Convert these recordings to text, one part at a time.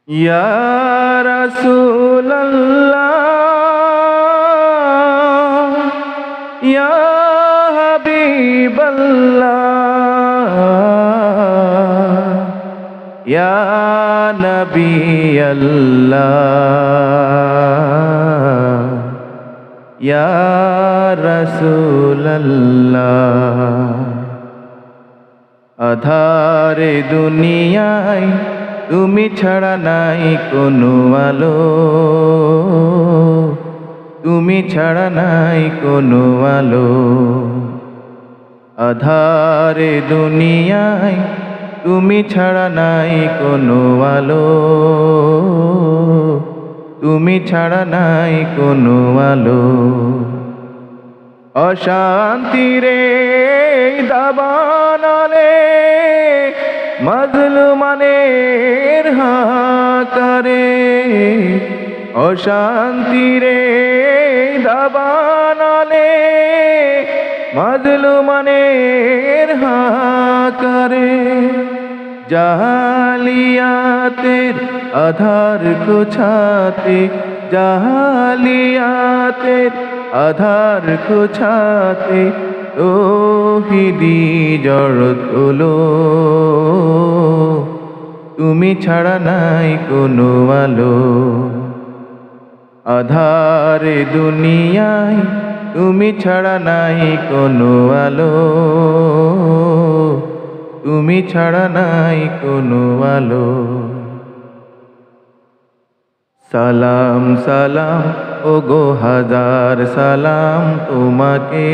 ইয়া রাসূলাল্লাহ ইয়া হাবিবাল্লাহ ইয়া নবিয়াল্লাহ ইয়া রাসূলাল্লাহ। আধারে দুনিয়ায় তুমি ছাড়া নাই কোনো আলো, তুমি ছাড়া নাই কোনো আলো। আধারে দুনিয়ায় তুমি ছাড়া নাই কোনো আলো, তুমি ছাড়া নাই কোনো আলো। অশান্তিরে দাবানলে মাজলুমানের হাকারে, অশান্তিরে দাবানলে মাজলুমানের হাকারে। জাহালিয়াতের আধার ঘোছাতে, জাহালিয়াতের আধার ঘোছাতে তৌহিদি জড় তোলো, তুমি ছাড়া নাই কোনো আলো। আধারে দুনিয়ায় তুমি ছাড়া নাই কোনো আলো, তুমি ছাড়া নাই কোনো আলো। সালাম সালাম ওগো হাজার সালাম তোমাকে,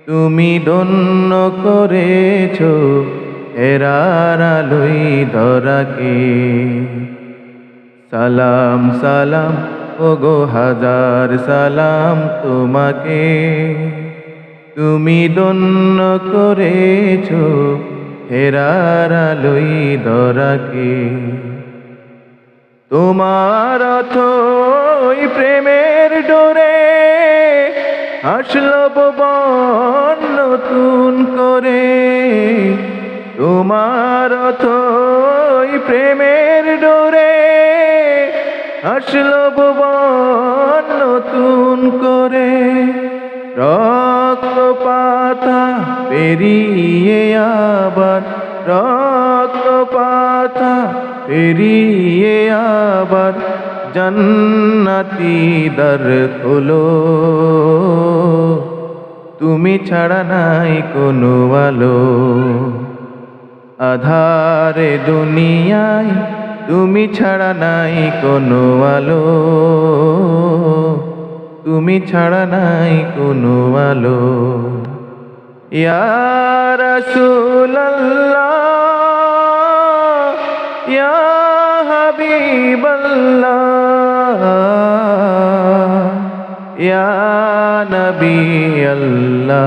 তুমি ধন্য করেছো হেরার আলোই ধরাকে। সালাম সালাম ওগো হাজার সালাম তোমাকে, তুমি ধন্য করেছো হেরার আলোই ধরাকে। তোমার অথই প্রেমের ডোরে হাসলো ভুবন নতুন করে, তোমার অথই প্রেমের ডোরে হাসলো ভুবন নতুন করে। রক্তপাতা পেরিয়ে আবার, রক্তপাতা পেরিয়ে আবার জান্নাতি দ্বার খোলো, তুমি ছাড়া নাই কোনো আলো। আধারে দুনিয়ায় তুমি ছাড়া নাই কোনো আলো, তুমি ছাড়া নাই কোনো আলো। ইয়া রাসূলাল্লাহ ইয়া হাবিবাল্লাহ ইয়া নবিয়াল্লাহ